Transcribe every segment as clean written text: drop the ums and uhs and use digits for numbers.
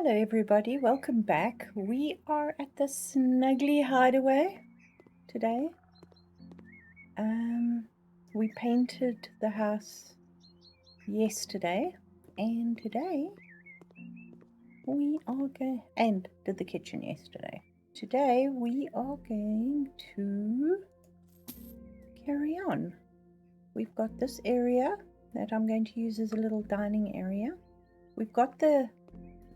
Hello everybody, welcome back. We are at the Snuggly hideaway today. We painted the house yesterday and today we are going, and did the kitchen yesterday. Today we are going to carry on. We've got this area that I'm going to use as a little dining area. We've got the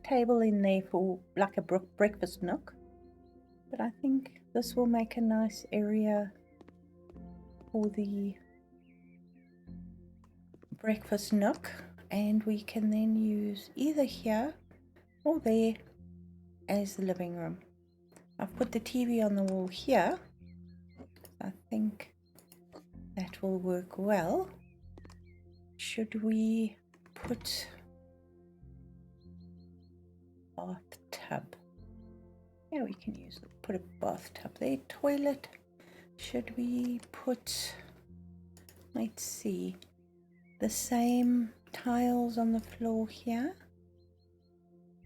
table in there for like a breakfast nook, but I think this will make a nice area for the breakfast nook, and we can then use either here or there as the living room. I've put the TV on the wall here. I think that will work well. Should we put bathtub? Yeah, we can put a bathtub there. Toilet. Should we put, let's see, the same tiles on the floor here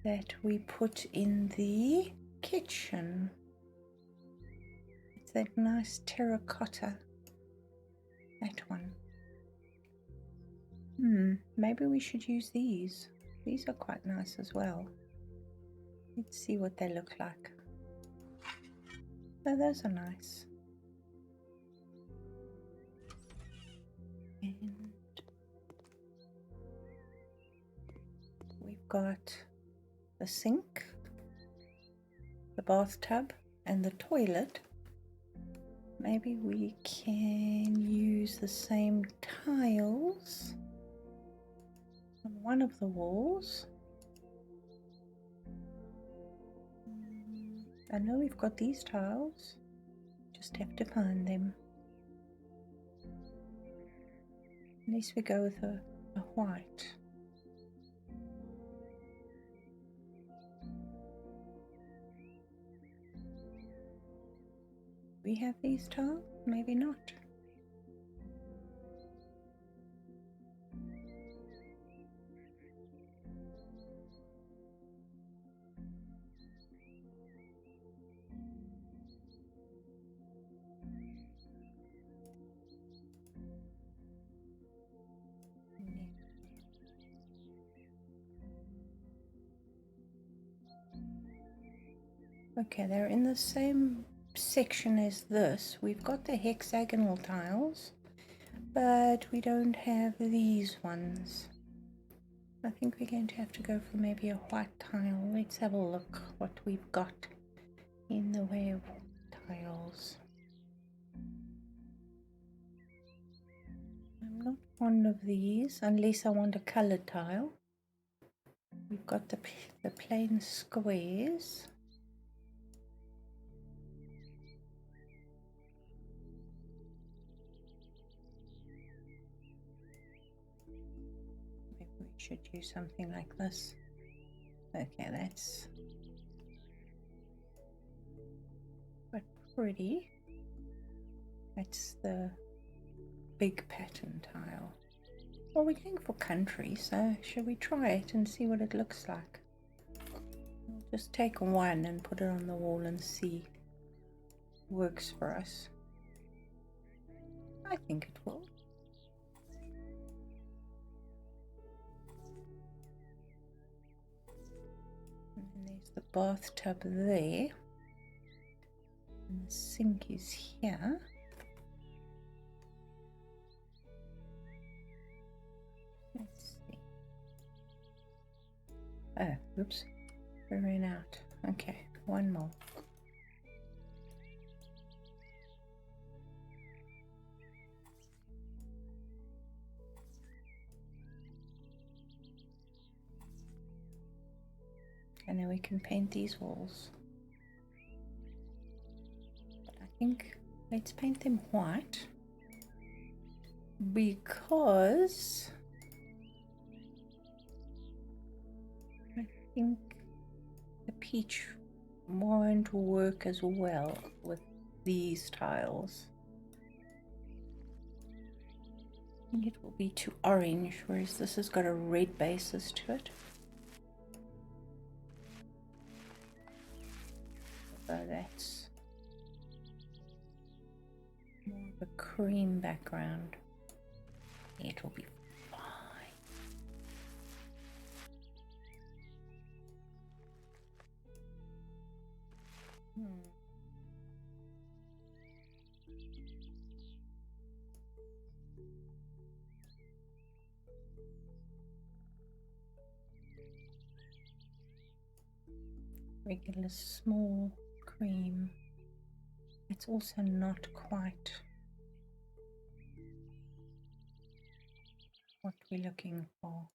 that we put in the kitchen? It's that nice terracotta, that one. Maybe we should use these. These are quite nice as well. Let's see what they look like. Oh, those are nice. And we've got the sink, the bathtub, and the toilet. Maybe we can use the same tiles on one of the walls. I know we've got these tiles, just have to find them. Unless we go with a white. We have these tiles? Maybe not. Okay, they're in the same section as this. We've got the hexagonal tiles, but we don't have these ones. I think we're going to have to go for maybe a white tile. Let's have a look what we've got in the way of tiles. I'm not fond of these unless I want a colored tile. We've got the plain squares. Maybe we should use something like this. Okay, that's quite pretty. That's the big pattern tile. Well, we're going for country, so shall we try it and see what it looks like? We'll just take one and put it on the wall and see if it works for us. I think it will. And there's the bathtub there. And the sink is here. Let's see. Oh, oops. We ran out. Okay, one more. And then we can paint these walls. But I think let's paint them white, because I think the peach won't work as well with these tiles. I think it will be too orange, whereas this has got a red basis to it. So that's more of a cream background. It'll be fine. Regular small cream. It's also not quite what we're looking for.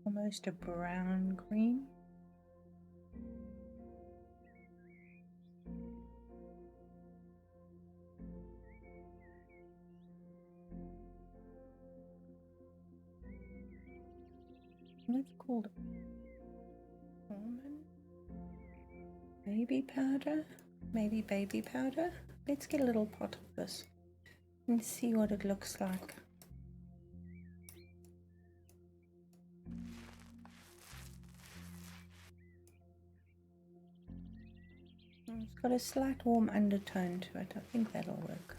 Almost a brown green. What's called almond baby powder? Maybe baby powder? Let's get a little pot of this and see what it looks like. It's got a slight warm undertone to it. I think that'll work.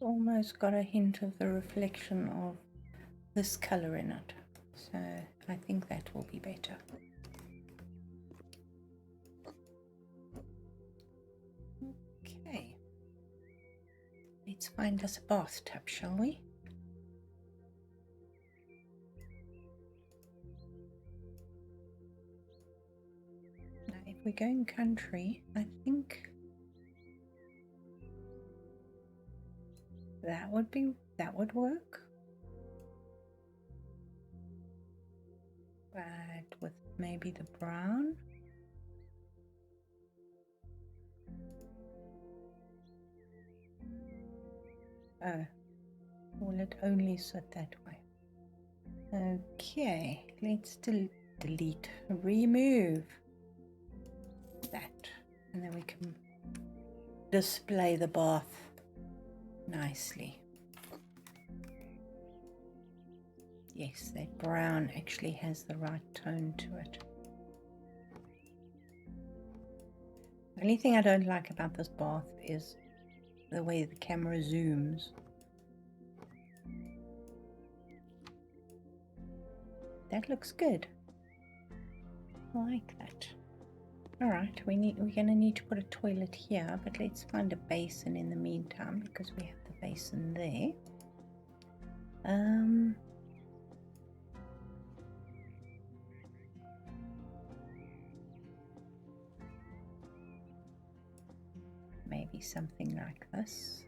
Almost got a hint of the reflection of this color in it, so I think that will be better. Okay, let's find us a bathtub, shall we? Now if we're going country, I think that would work. But with maybe the brown. Oh, will it only sit that way? Okay, let's delete, remove that, and then we can display the bath nicely. Yes, that brown actually has the right tone to it. The only thing I don't like about this bath is the way the camera zooms. That looks good. I like that. Alright, we're gonna need to put a toilet here, but let's find a basin in the meantime because we have the basin there. Maybe something like this.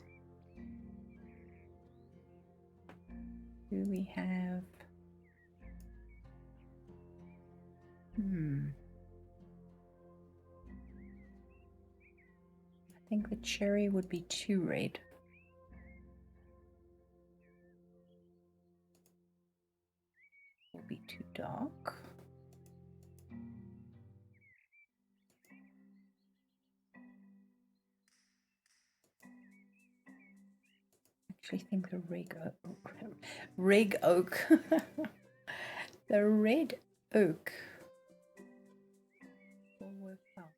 Do we have I think the cherry would be too red. Will be too dark. I actually think the red oak the red oak will work well.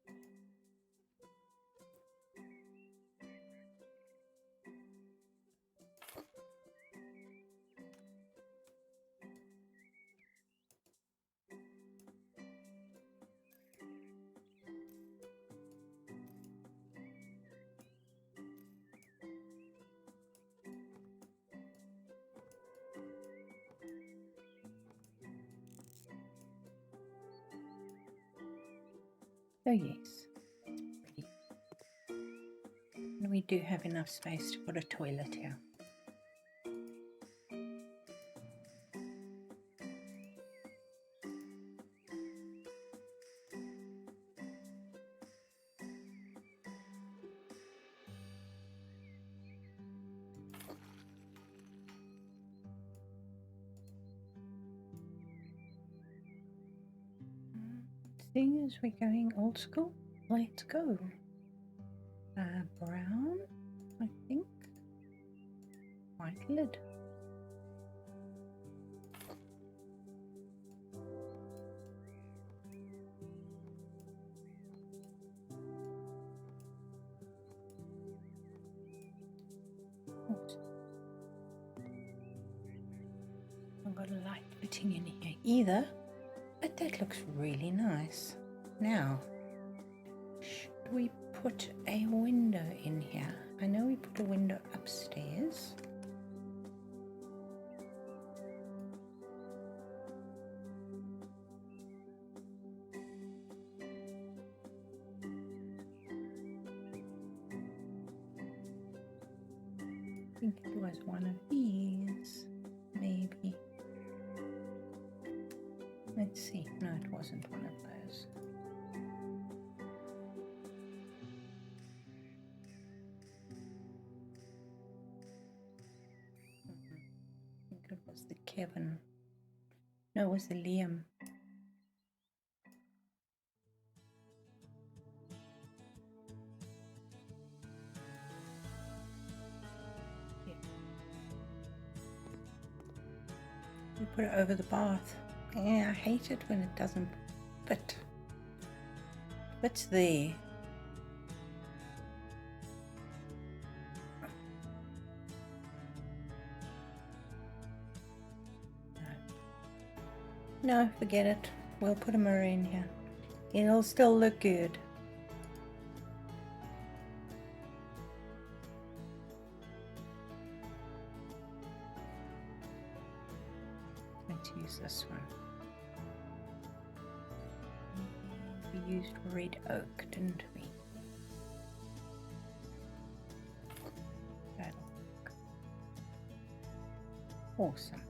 So yes, ready. And we do have enough space to put a toilet here. Seeing as we're going old school, let's go. Brown, I think. White lid. I've got a light fitting in here either, but that looks really nice. Now, should we put a window in here? I know we put a window upstairs. I think it was one of these, maybe. Let's see. No, it wasn't one of those. I think it was the Kevin. No, it was the Liam. Yeah. We put it over the bath. Yeah, I hate it when it doesn't fit. It's there. No, forget it. We'll put a mirror in here. It'll still look good. Let's use this one. We used red oak, didn't we? That'll work. Awesome.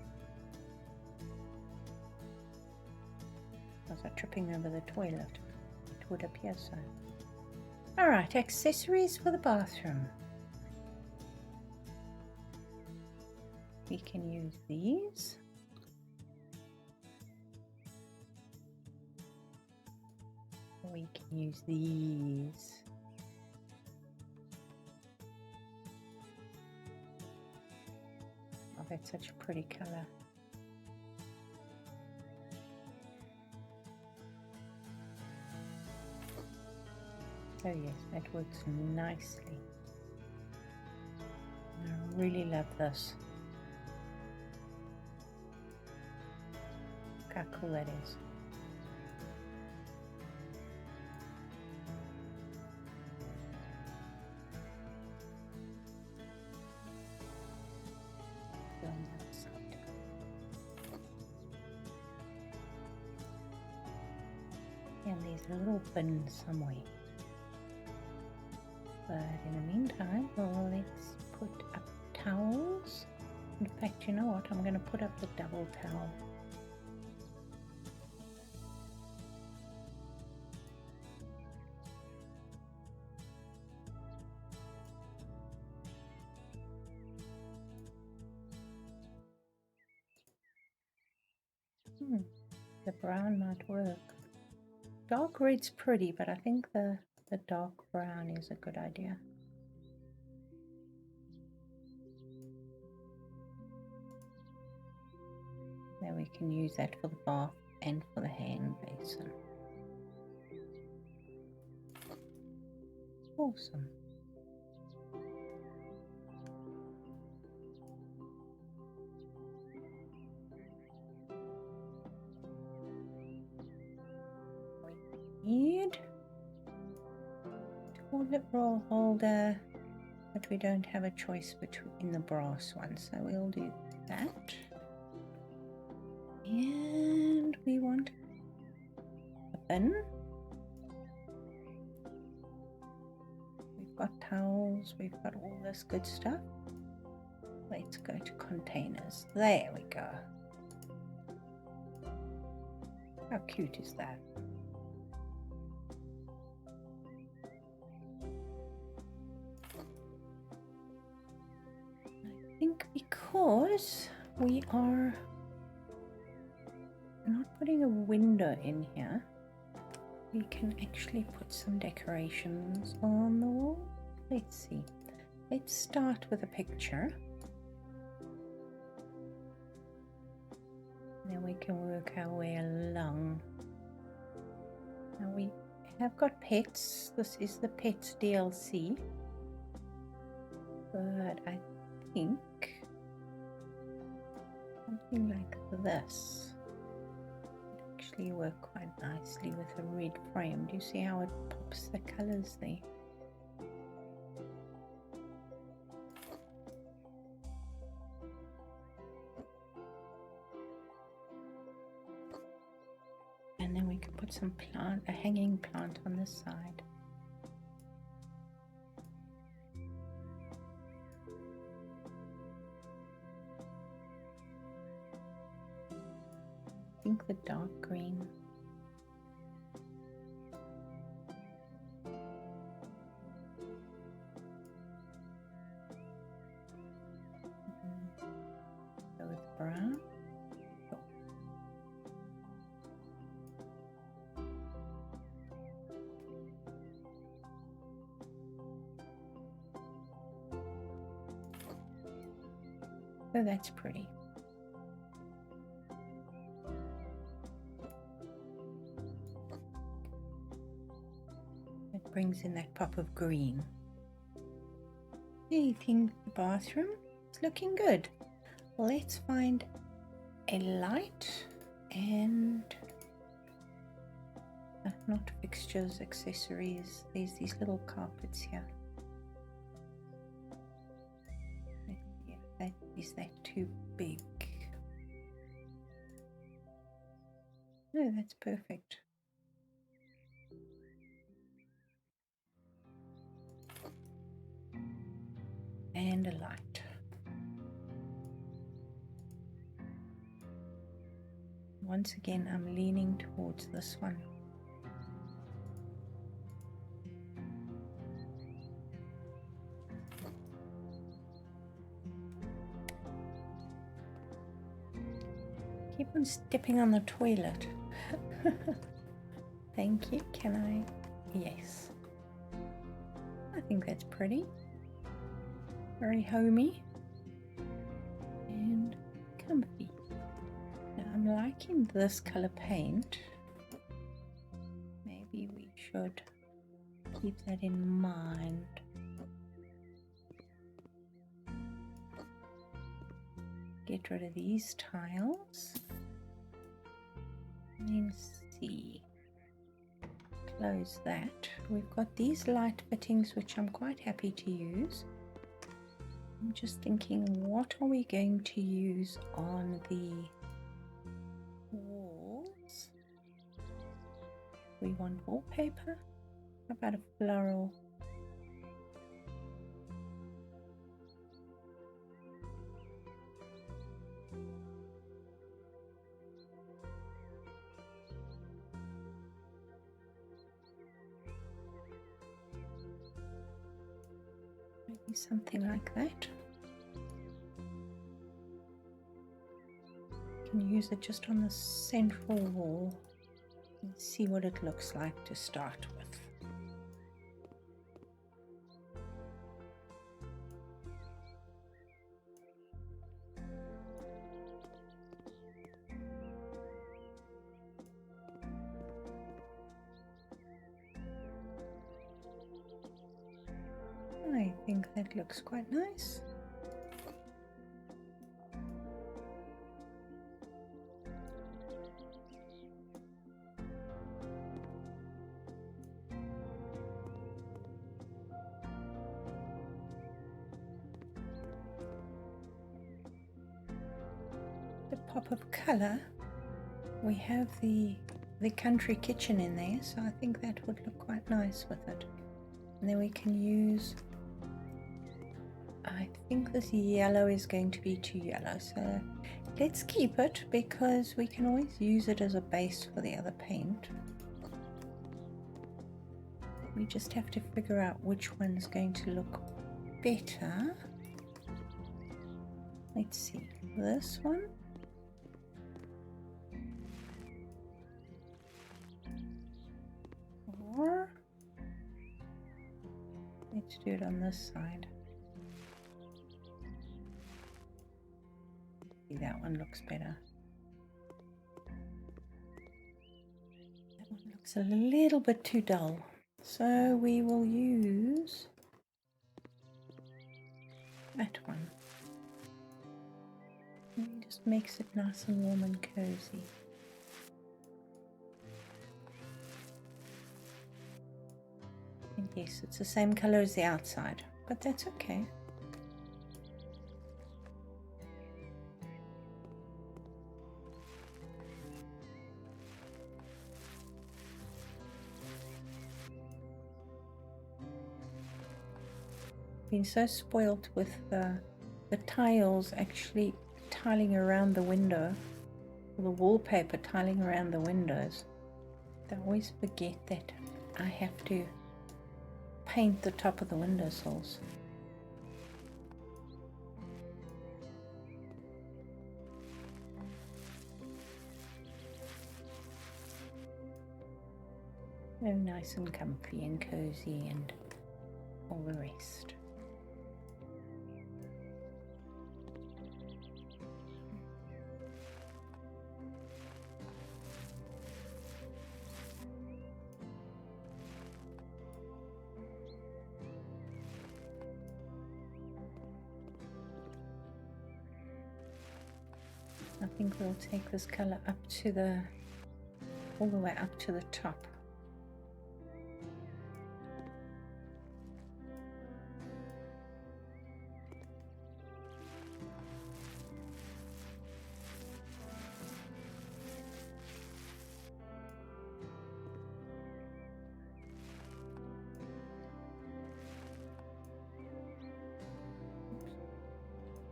Was I tripping over the toilet? It would appear so. Alright, accessories for the bathroom. We can use these. We can use these. Oh, that's such a pretty color. Oh yes, that works nicely. I really love this. Look how cool that is. And there's a little bin somewhere. But in the meantime, well, let's put up towels. In fact, you know what? I'm going to put up the double towel. The brown might work. Dark red's pretty, but I think the dark brown is a good idea. Now we can use that for the bath and for the hand basin. Awesome. We need toilet roll holder, but we don't have a choice between the brass one, so we'll do that. And we want a bin. We've got towels, we've got all this good stuff. Let's go to containers. There we go. How cute is that? I think because we are not putting a window in here, we can actually put some decorations on the wall. Let's see. Let's start with a picture. Then we can work our way along. Now we have got pets. This is the pets DLC. But I think something like this would actually work quite nicely with a red frame. Do you see how it pops the colors there? And then we can put some plant, a hanging plant on this side. I think the dark green. Go with brown. Oh, that's pretty. It brings in that pop of green. I think the bathroom is looking good. Let's find a light and not fixtures, accessories. There's these little carpets here. Is that too big? No, that's perfect. And a light. Once again, I'm leaning towards this one. Keep on stepping on the toilet. Thank you. Can I? Yes. I think that's pretty. Very homey and comfy. Now I'm liking this color paint. Maybe we should keep that in mind. Get rid of these tiles. And then see. Close that. We've got these light fittings which I'm quite happy to use. I'm just thinking, what are we going to use on the walls? We want wallpaper. How about a floral? Maybe something like that. You can use it just on the central wall and see what it looks like to start with. I think that looks quite nice. The pop of colour, we have the country kitchen in there, so I think that would look quite nice with it. And then we can use, I think this yellow is going to be too yellow, so let's keep it because we can always use it as a base for the other paint. We just have to figure out which one's going to look better. Let's see, this one. Let's do it on this side. See, that one looks better. That one looks a little bit too dull. So we will use that one. It just makes it nice and warm and cozy. And yes, it's the same color as the outside, but that's okay. Been so spoilt with the tiles actually tiling around the window, or the wallpaper tiling around the windows. I always forget that I have to paint the top of the windowsills. Oh, nice and comfy and cozy and all the rest. I think we'll take this color up to all the way up to the top.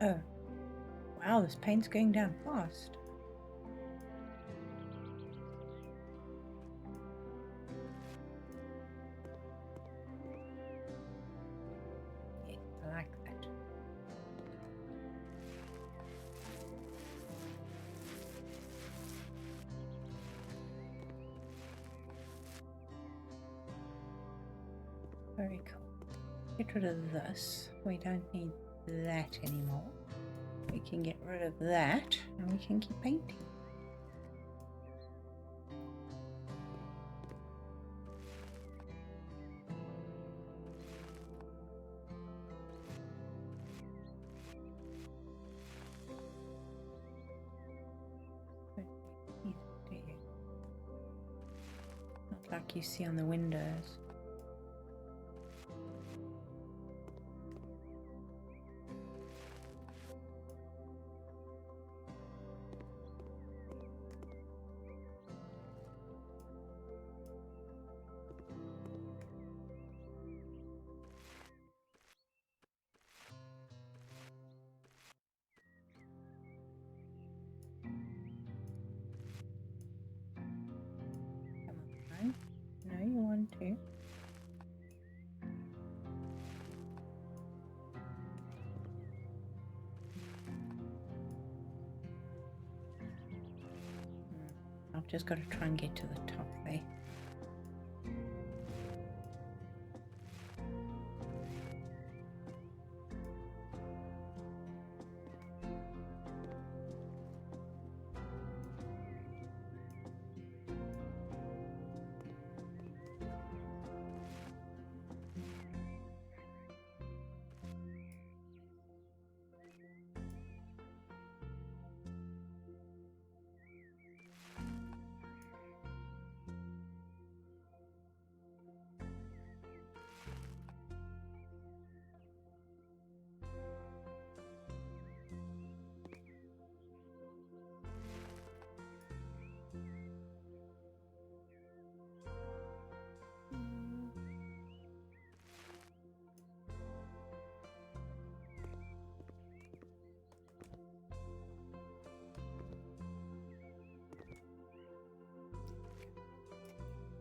Oh, wow, this paint's going down fast. Yeah, I like that. Very cool. Get rid of this. We don't need that anymore. We can get rid of that and we can keep painting. Not like you see on the windows. No, you want to. I've just got to try and get to the top there.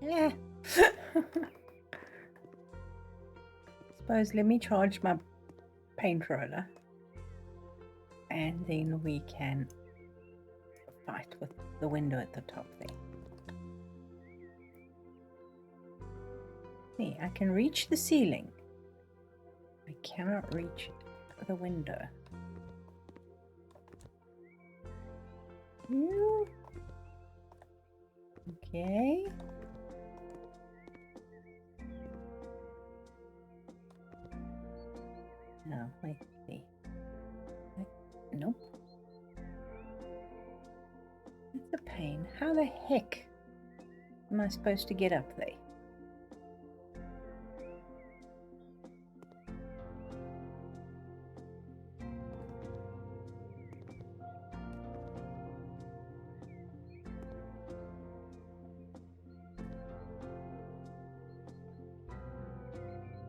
Yeah. Suppose let me charge my paint roller and then we can fight with the window at the top there. See, I can reach the ceiling, I cannot reach the window. Ooh. Okay. No, let's see. Nope. That's a pain. How the heck am I supposed to get up there?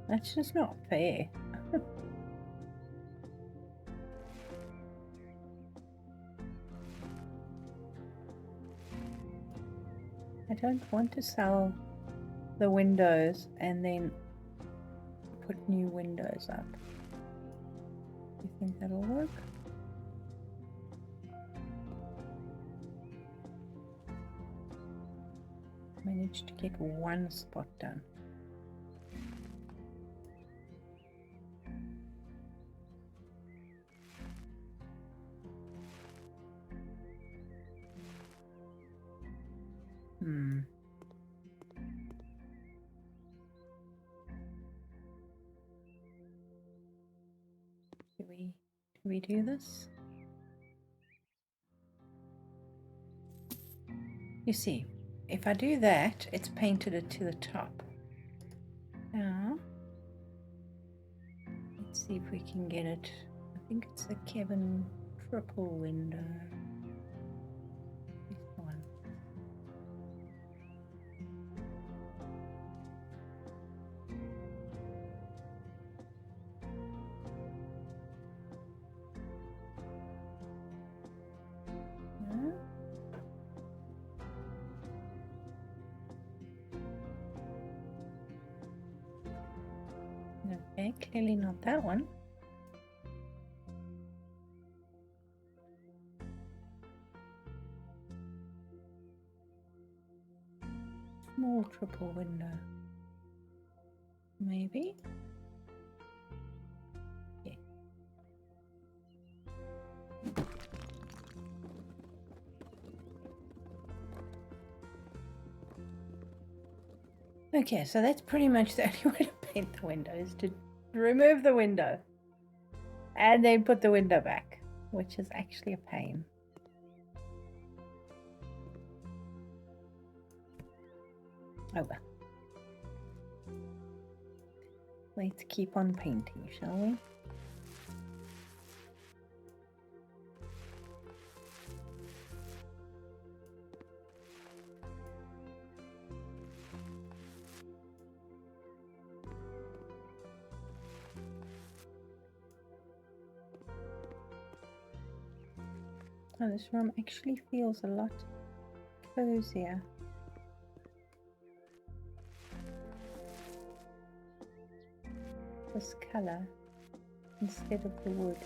That's just not fair. I don't want to sell the windows and then put new windows up. Do you think that'll work? Managed to get one spot done. Do we do this? You see, if I do that, it's painted it to the top. Now, let's see if we can get it. I think it's the cabin triple window. This one. No? Okay, clearly not that one. Small triple window. Maybe. Yeah. Okay, so that's pretty much the only way to paint the window, is to remove the window and then put the window back, which is actually a pain. Oh well. Let's keep on painting, shall we? Oh, this room actually feels a lot cozier. This color instead of the wood.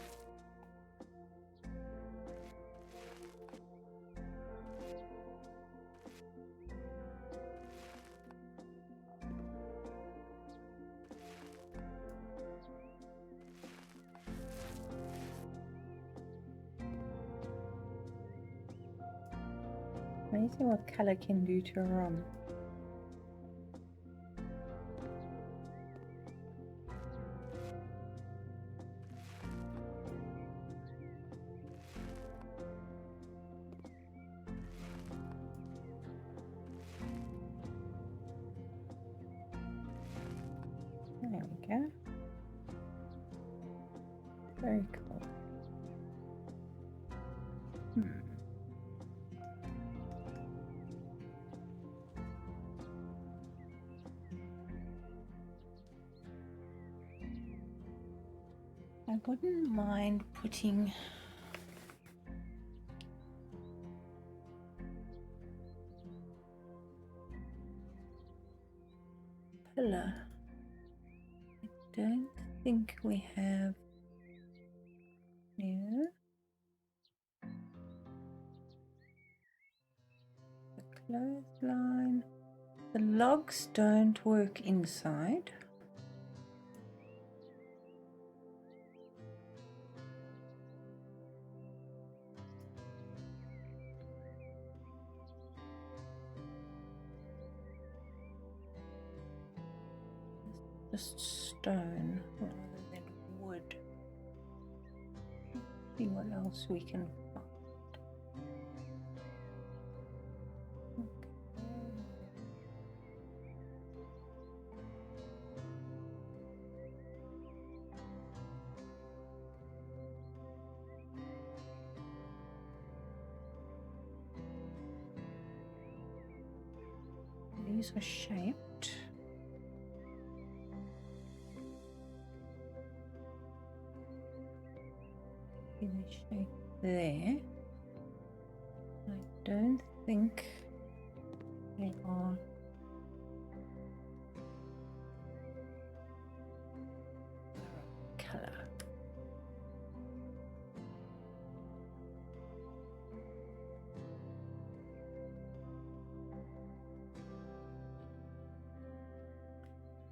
Amazing what color can do to a room. There we go. Very cool. I wouldn't mind putting pillar. I don't think we have new. The clothesline. The logs don't work inside. just stone rather than wood. See what else we can find. These are shaped. See the shape there. I don't think they are the right color.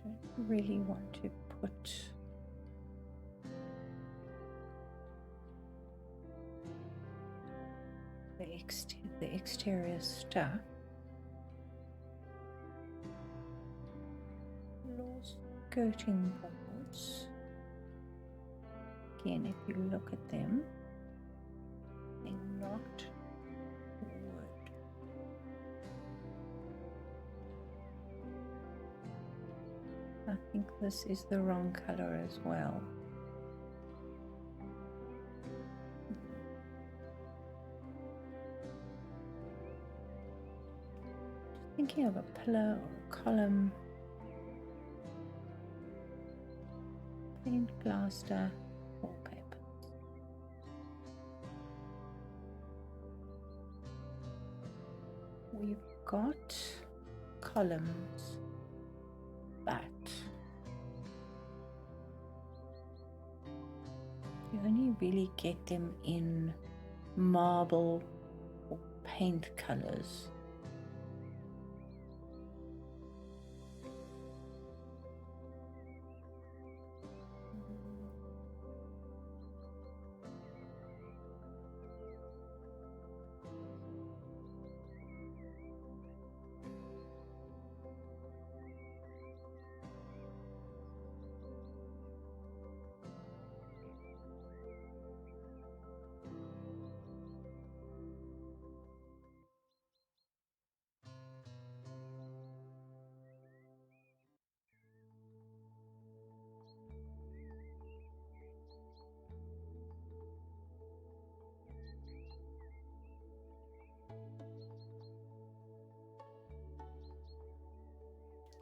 Don't really want to put the exterior stuff. Lost skirting boards. Again, if you look at them, they're not wood. I think this is the wrong color as well. Thinking of a pillar or a column. Paint, plaster, wallpaper. We've got columns, but you only really get them in marble or paint colors.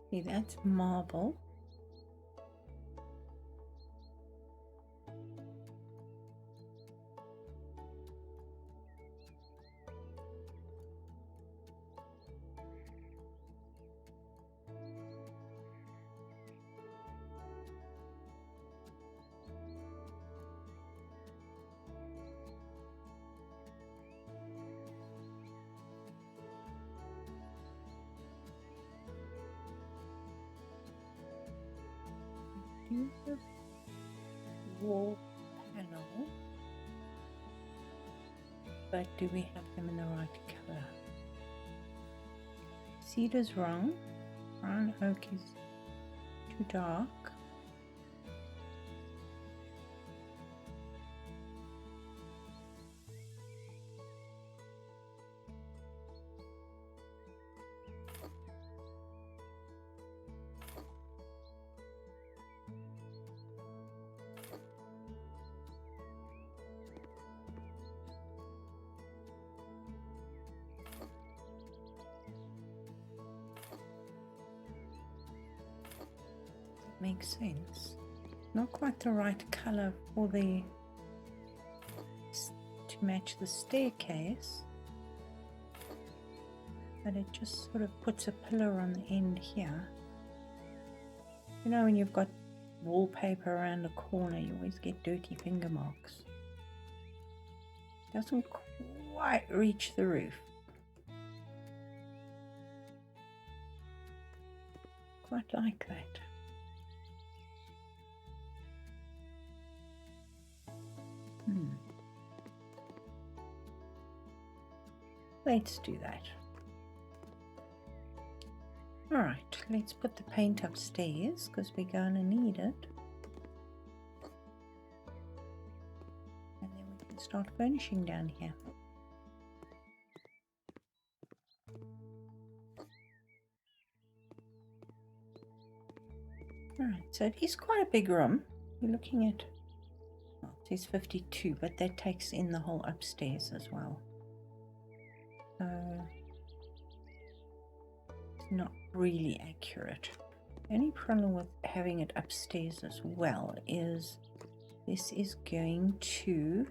See, that's marble. Do the wall panel, but do we have them in the right color? Cedar's wrong. Brown oak is too dark. Makes sense. Not quite the right color for the to match the staircase, but it just sort of puts a pillar on the end here. You know, when you've got wallpaper around the corner, you always get dirty finger marks. Doesn't quite reach the roof. Quite like that. Let's do that. Alright, let's put the paint upstairs because we're gonna need it. And then we can start furnishing down here. Alright, so it is quite a big room. We're looking at, well, it says 52, but that takes in the whole upstairs as well. So it's not really accurate. The only problem with having it upstairs as well is this is going to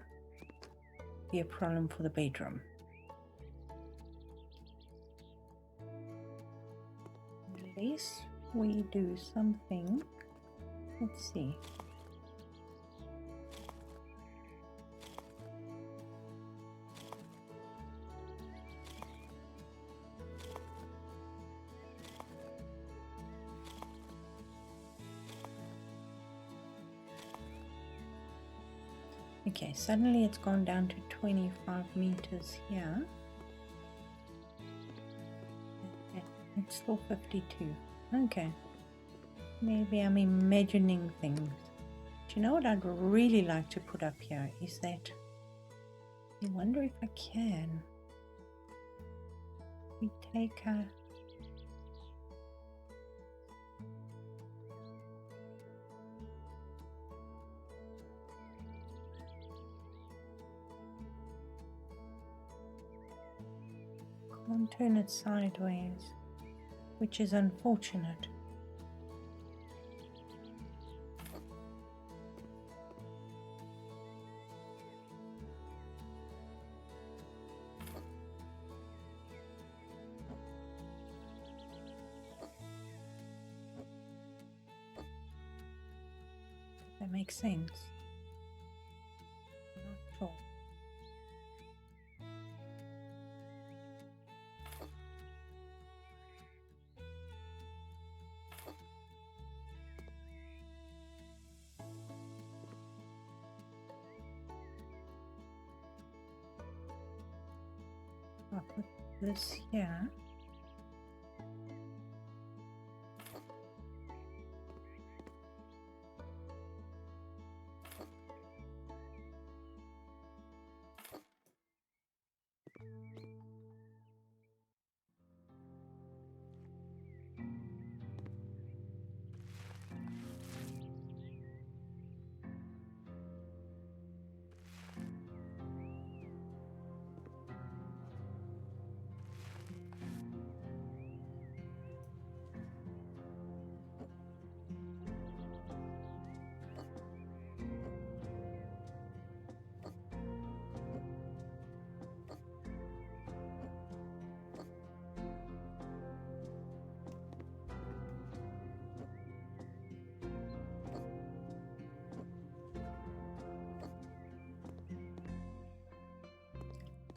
be a problem for the bedroom. Unless we do something, let's see. Okay, suddenly it's gone down to 25 meters here. It's still 52. Okay. Maybe I'm imagining things. Do you know what I'd really like to put up here is that, I wonder if I can. We take a can't turn it sideways, which is unfortunate. Does that make sense? I'm not sure. I'll put this here.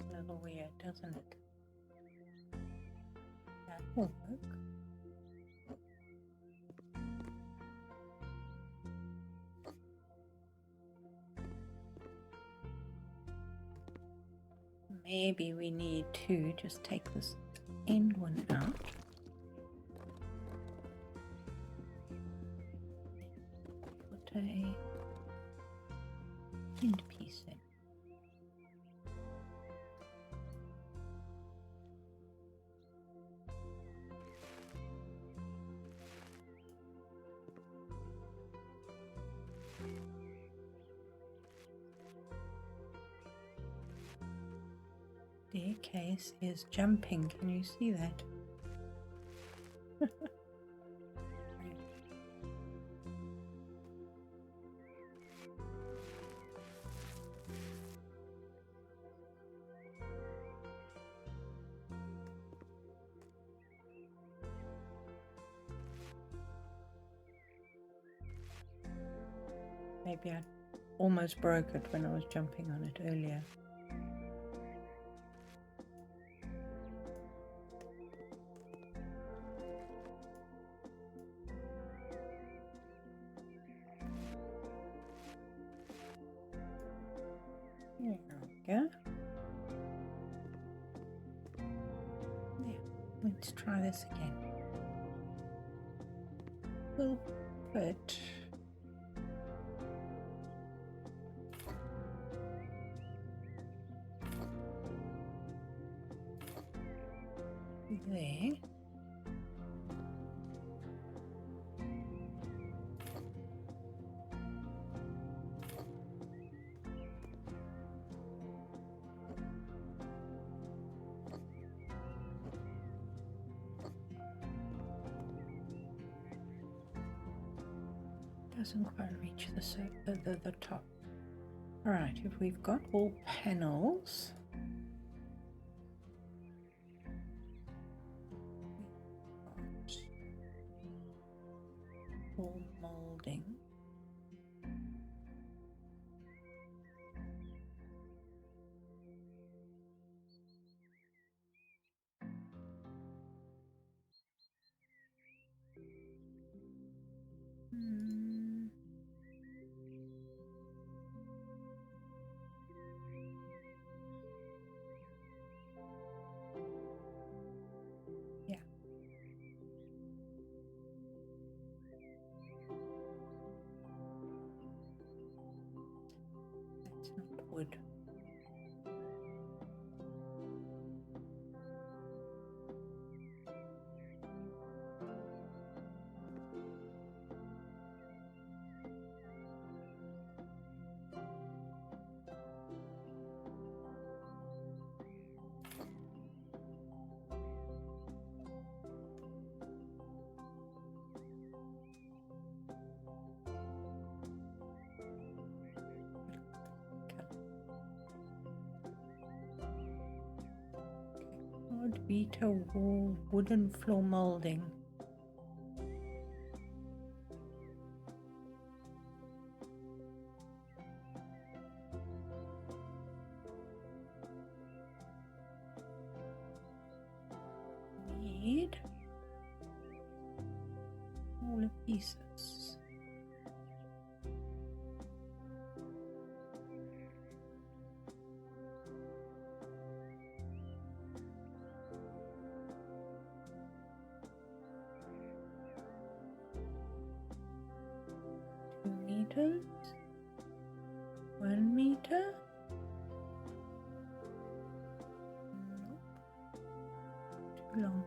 It's a little weird, doesn't it? That will work. Maybe we need to just take this end one out. Put a end piece in. Staircase is jumping. Can you see that? Maybe I almost broke it when I was jumping on it earlier. There we go. Yeah, let's try this again. we'll put there. Doesn't quite reach the top. All right, if we've got all panels, all molding. Yeah. That's not wood. Hard beta wall wooden floor molding. Need all the pieces. Meters, 1 meter. Nope. Too long.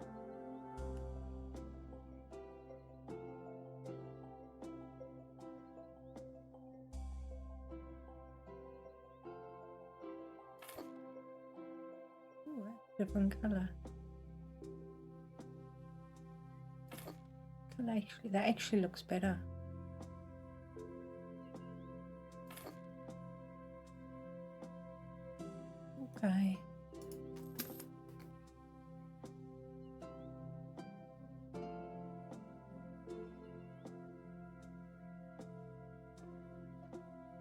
Oh, that's a different color. That actually looks better. Okay.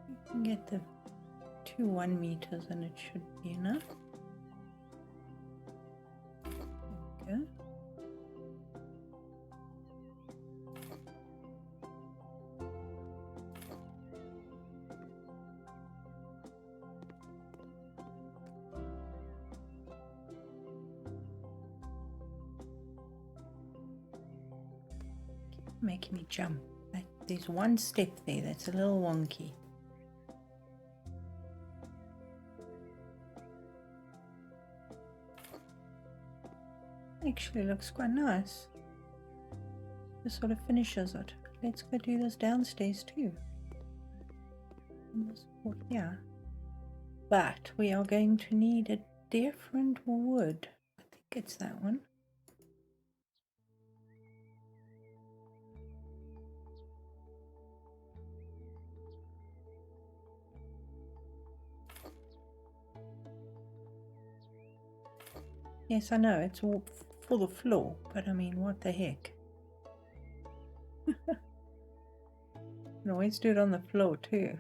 You can get the 2 1 meters and it should be enough. There we go. Making me jump. There's one step there that's a little wonky. Actually looks quite nice. This sort of finishes it. Let's go do this downstairs too. Yeah. But we are going to need a different wood. I think it's that one. Yes, I know, it's all for the floor, but I mean, what the heck? You can always do it on the floor too.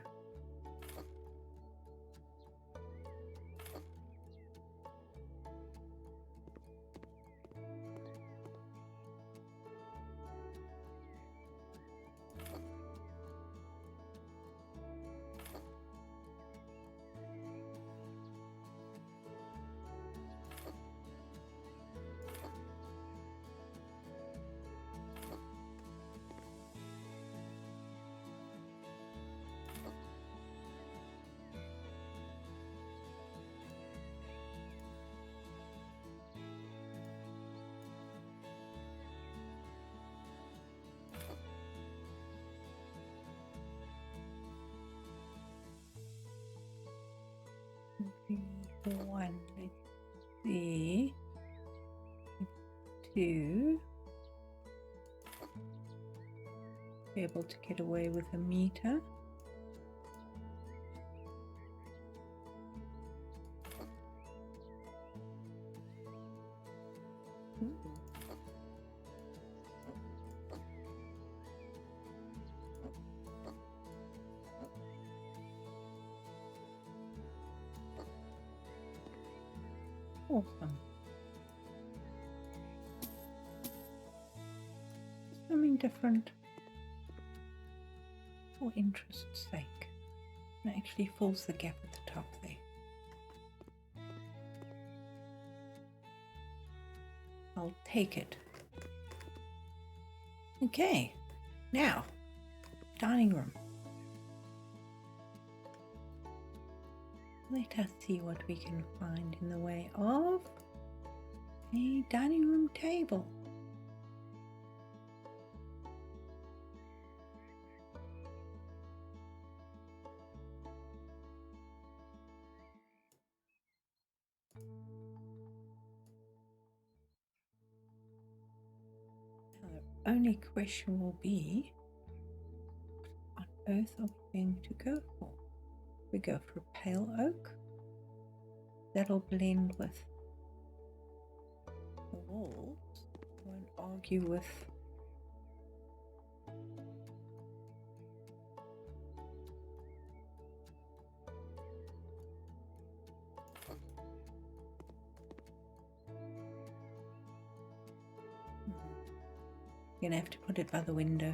1, let's see, 2, be able to get away with a meter. Awesome. Something different for interest's sake. It actually fills the gap at the top there. I'll take it. Okay, now, dining room. Let us see what we can find in the way of a dining room table. Now, the only question will be, what on earth are we going to go for? We go for a pale oak. That'll blend with the walls. Won't argue with You're gonna have to put it by the window.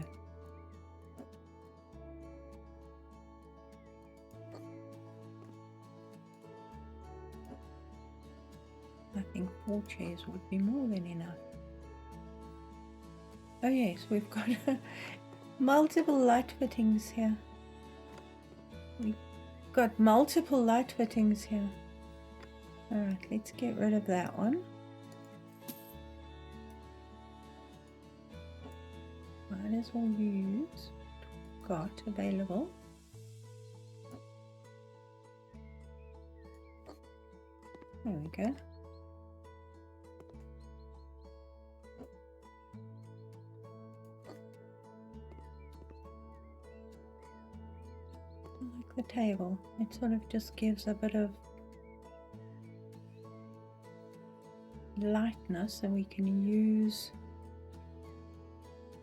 I think 4 chairs would be more than enough. Oh yes, we've got multiple light fittings here. We've got multiple light fittings here. Alright, let's get rid of that one. Might as well use what we've got available. There we go. Like the table, it sort of just gives a bit of lightness, and we can use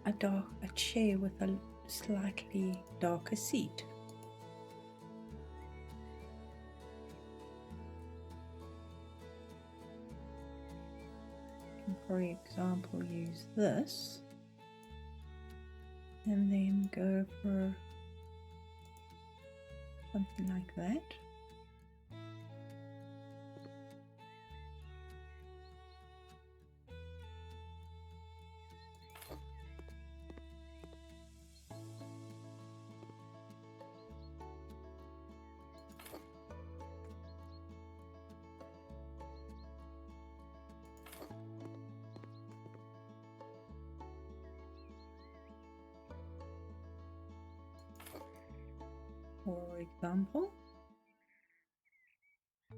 a chair with a slightly darker seat. For example, use this and then go for something like that. For example, I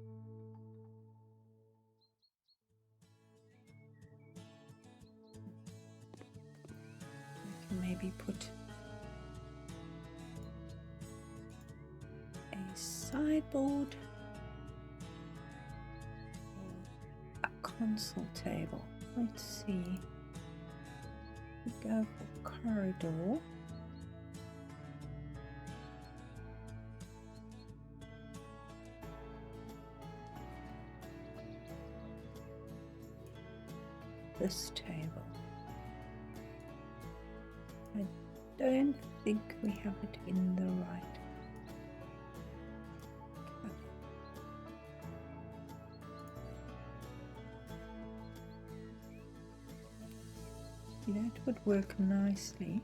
can maybe put a sideboard or a console table. Let's see. We go for corridor. This table. I don't think we have it in the right color. That would work nicely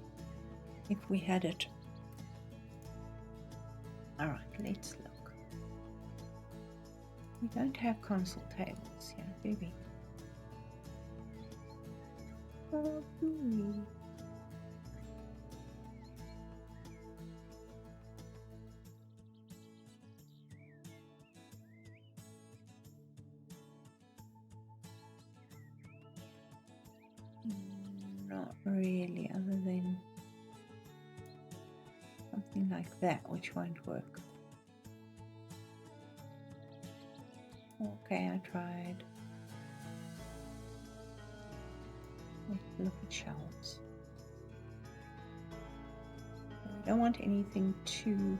if we had it. Alright, let's look. We don't have console tables here, do we? Oh, do we? Not really, other than something like that, which won't work. Okay, I tried. Let's look at shelves. We don't want anything too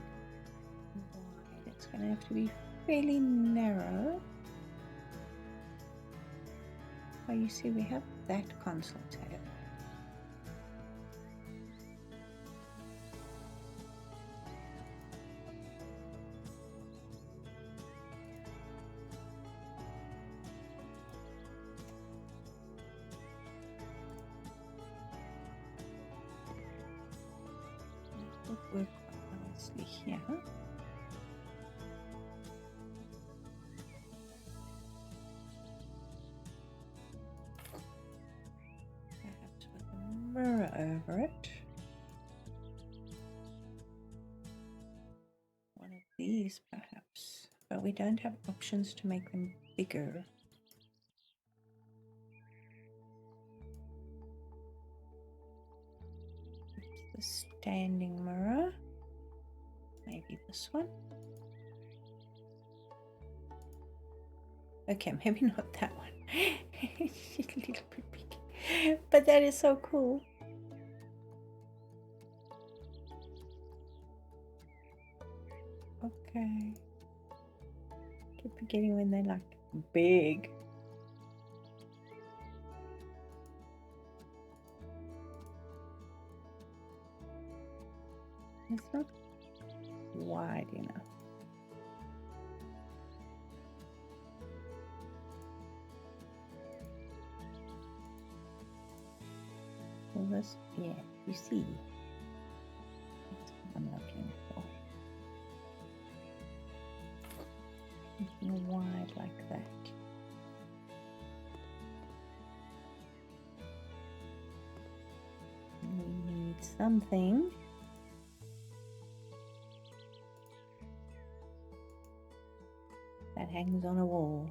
wide. It's going to have to be fairly narrow. Oh, you see, we have that console table. That would work quite nicely here. Perhaps with a mirror over it. One of these, perhaps. But we don't have options to make them bigger. The standing mirror, maybe this one. Okay, maybe not that one. It's a little bit big, but that is so cool. Okay, keep forgetting when they're like big. It's not wide enough. Well, this, yeah, you see, that's what I'm looking for. Something wide like that. We need something that hangs on a wall.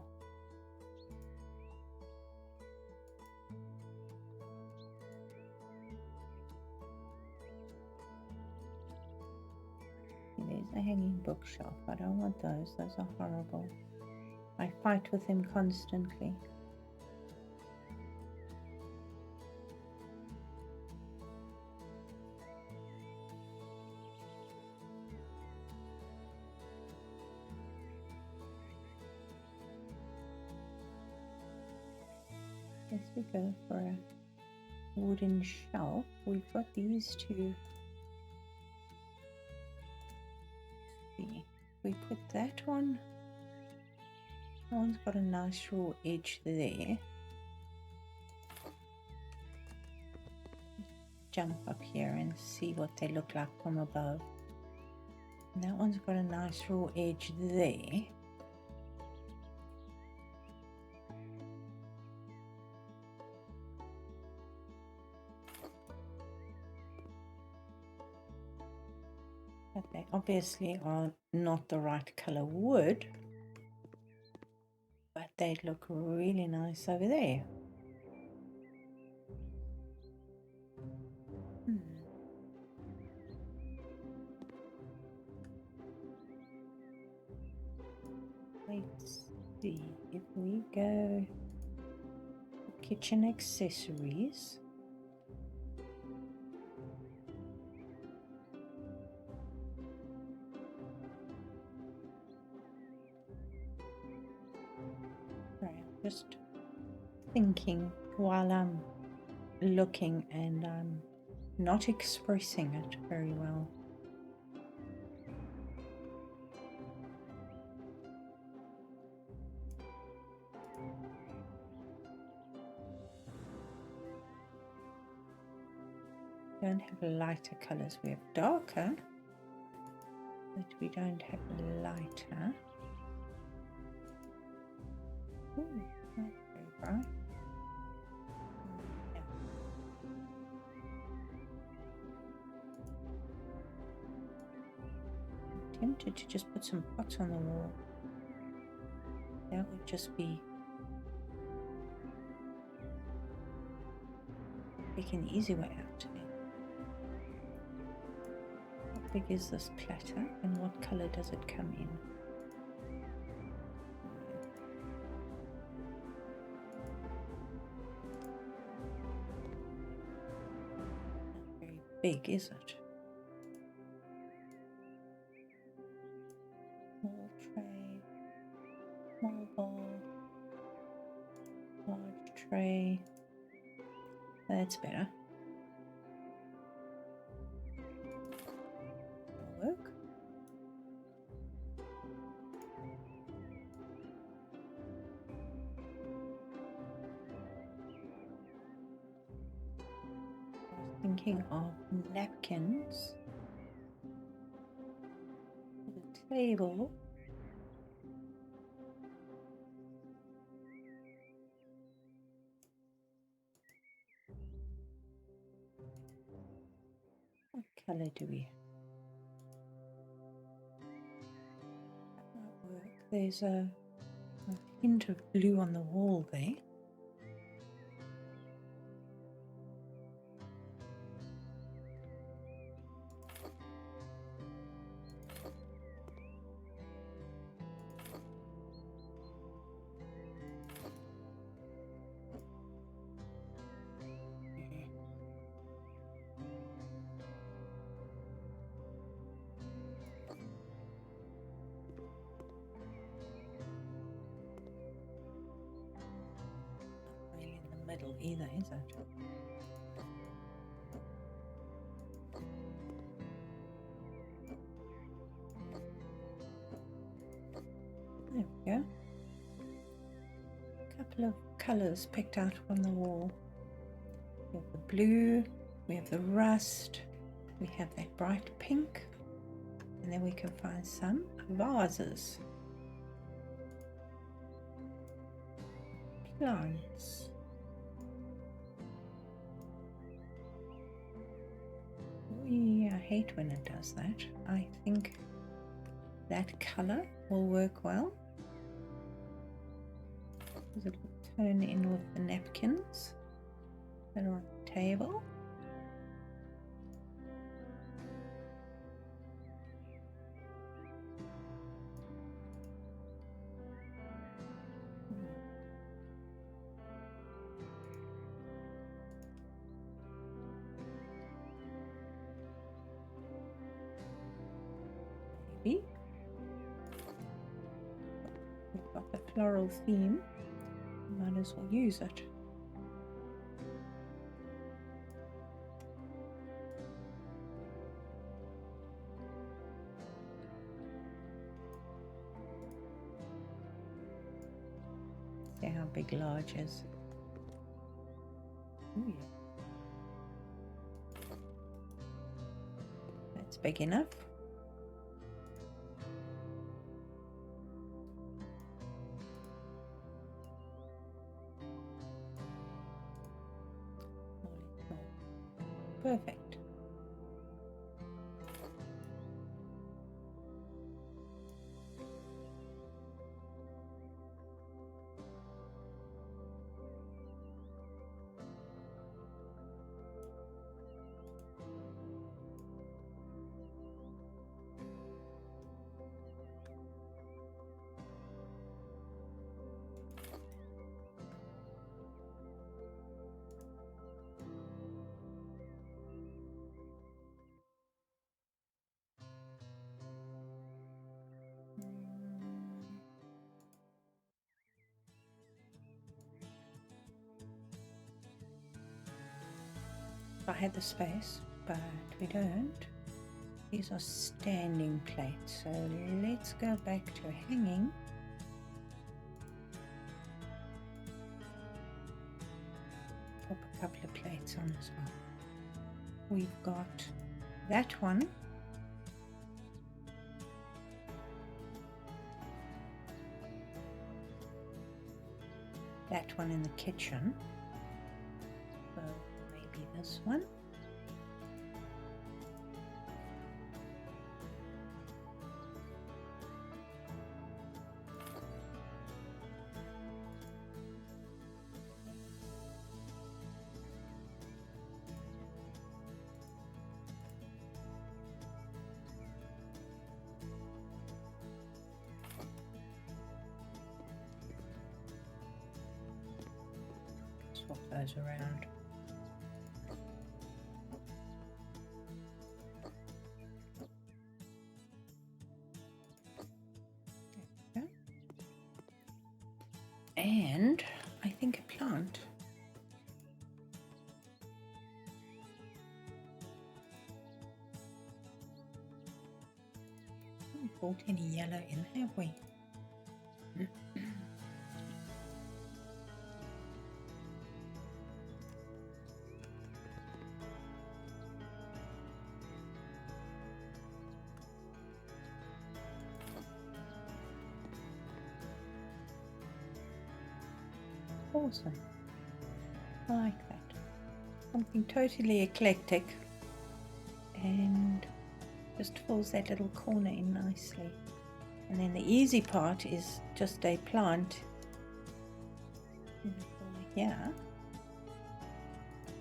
There's a hanging bookshelf. I don't want those. Those are horrible. I fight with them constantly. As we go for a wooden shelf, we've got these two. See, we put that one. That one's got a nice raw edge there. Jump up here and see what they look like from above. And that one's got a nice raw edge there. But they obviously are not the right color wood, but they look really nice over there. Let's see if we go kitchen accessories. Just thinking while I'm looking, and I'm not expressing it very well. We don't have lighter colors. We have darker, but we don't have lighter. Ooh, not very bright. Yeah. I'm tempted to just put some pots on the wall. That would just be taking the easy way out today. How big is this platter and what color does it come in? Not very big, is it? Small tray, small bowl, large tray. That's better. That'll work. I was thinking of napkins for the table. What color do we have? That might work. There's a hint of blue on the wall there. Middle either, is it? There we go. A couple of colours picked out from the wall. We have the blue, we have the rust, we have that bright pink, and then we can find some vases. Plants. I hate when it does that. I think that color will work well because it will turn in with the napkins that are on the table. We've got the floral theme, might as well use it. See how big large is. Ooh, yeah. That's big enough. Perfect. If I had the space, but we don't. These are standing plates, so let's go back to hanging. Pop a couple of plates on as well. We've got that one. That one in the kitchen. So maybe this one. swap those around. There we go. And I think a plant. Haven't brought any yellow in, have we? Awesome. I like that. Something totally eclectic and just fills that little corner in nicely. And then the easy part is just a plant in the corner here.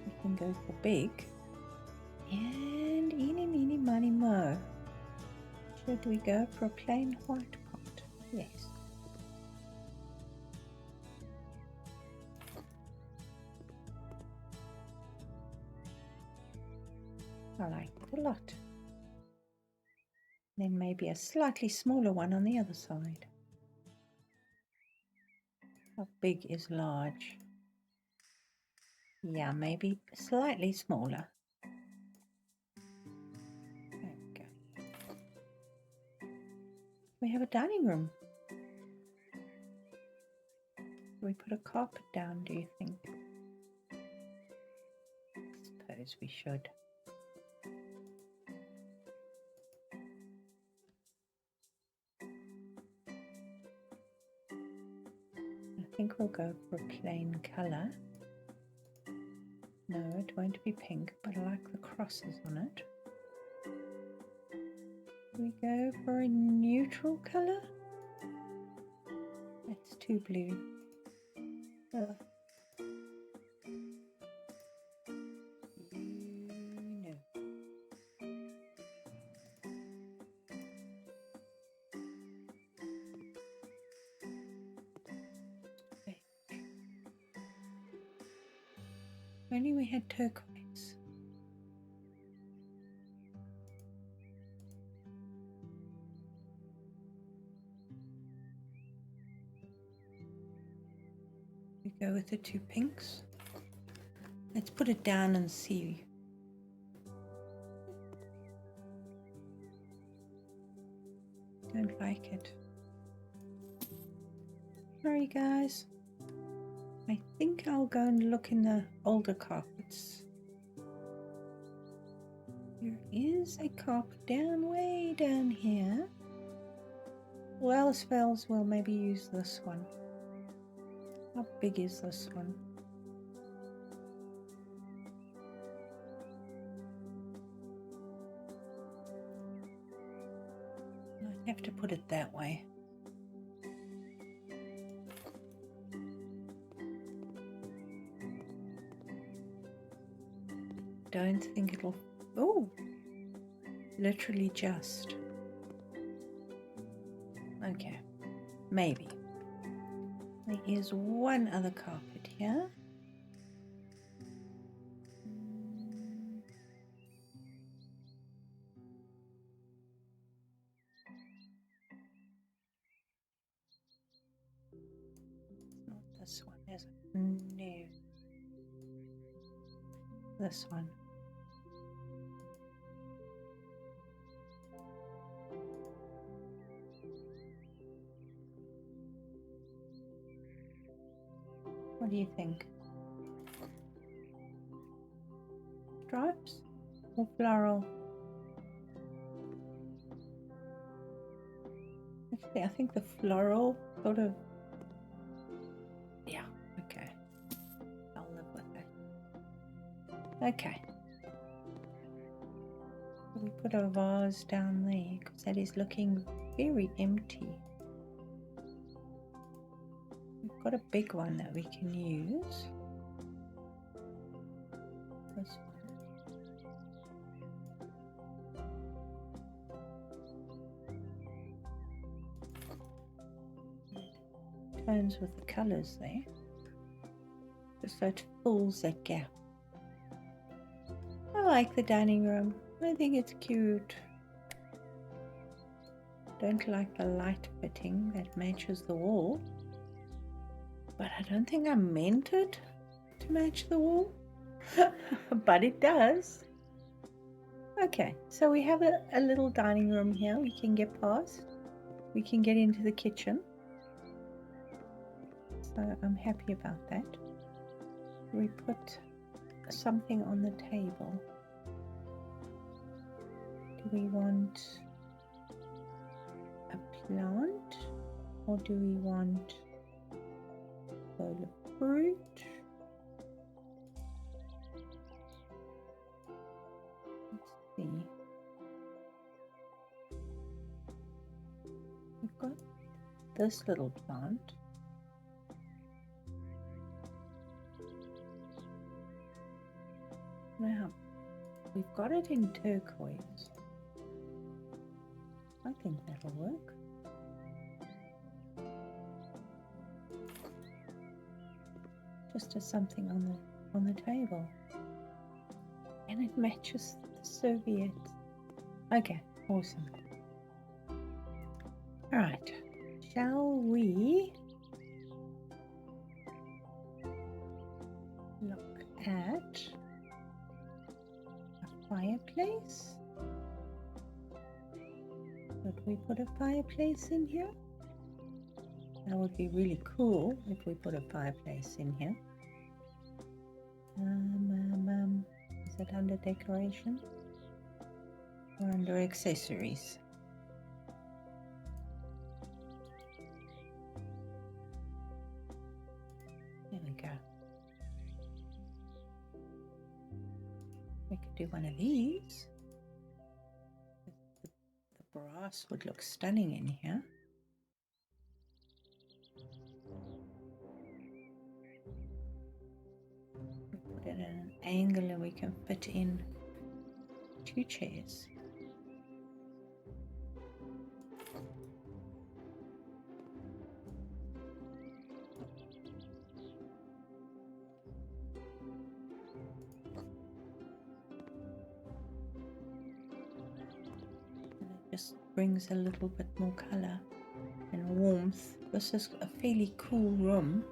We can go for big. And eeny, meeny, miny, mo. Should we go for a plain white pot? Yes. I like it a lot. Then maybe a slightly smaller one on the other side. How big is large? Yeah, maybe slightly smaller. There we go. We have a dining room. Should we put a carpet down, do you think? I suppose we should. I think we'll go for a plain colour. No, it won't be pink, but I like the crosses on it. We go for a neutral colour. That's too blue. No. If only we had turquoise. We go with the two pinks. Let's put it down and see. Don't like it. Sorry guys. I think I'll go and look in the older carpets. There is a carpet way down here. Well, spells will maybe use this one. How big is this one? I'd have to put it that way. Don't think it'll... Oh! Literally just. Okay. Maybe. There is one other carpet here. It's not this one, is it? No. This one. What do you think? Stripes or floral? Actually, I think the floral sort of... Yeah, okay. I'll live with it. Okay. We put a vase down there because that is looking very empty. We've got a big one that we can use. This one. Tones with the colours there. just so it fills that gap. I like the dining room. I think it's cute. Don't like the light fitting that matches the wall, but I don't think I meant it to match the wall, but it does. Okay, so we have a little dining room here we can get past. We can get into the kitchen, so I'm happy about that. We put something on the table. Do we want a plant, or do we want a bowl of fruit? Let's see. We've got this little plant. Now, we've got it in turquoise. I think that'll work. Just as something on the table. And it matches the serviette. Okay, awesome. Alright, shall we look at a fireplace? Could we put a fireplace in here? That would be really cool if we put a fireplace in here. Is it under decoration or under accessories? There we go. We could do one of these. The brass would look stunning in here. Put it at an angle and we can fit in 2 chairs. Just brings a little bit more color and warmth. This is a fairly cool room.